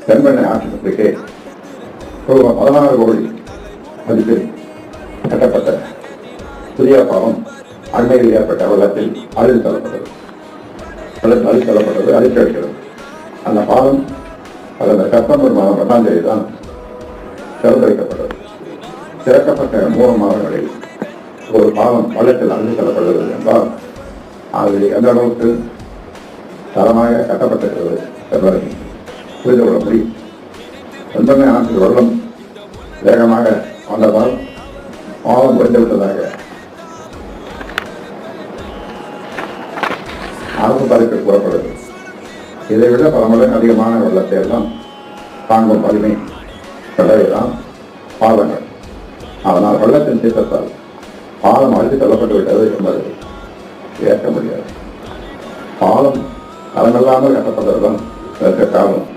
தென்பெண்ணை ஆற்றுக்கு ரூபாய் 16 கோடி மதிப்பில் கட்டப்பட்ட புதிய பாலம் அண்மையில் ஏற்பட்ட வெள்ளத்தில் அழிவு தள்ளப்பட்டது. அழித்து அடிக்கிறது. அந்த பாலம் கடந்த செப்டம்பர் மாதம் 2ஆம் தேதி தான் திறந்து வைக்கப்பட்டது. திறக்கப்பட்ட 3 மாதங்களில் ஒரு பாலம் வெள்ளத்தில் அழித்து தள்ளப்படுகிறது என்றால் அது எந்த அளவுக்கு தரமாக கட்டப்பட்டிருக்கிறது என்பதை புரிந்து கொள்ள முடியும். தென்பெண்ணை ஆற்றில் வெள்ளம் வேகமாக வந்ததால் பாலம் உடைந்துவிட்டதாக அரசு தரப்பில் கூறப்படுகிறது. இதைவிட பல மடங்கு அதிகமான வெள்ளத்தை எல்லாம் தாங்கும் வலிமை கொண்டவைதான் பாலங்கள். அதனால் வெள்ளத்தின் சீற்றத்தால் பாலம் அழித்து தள்ளப்பட்டு விட்டது என்பதை ஏற்க முடியாது. பாலம் தரமில்லாமல் கட்டப்பட்டதுதான் இதற்கு காரணம்.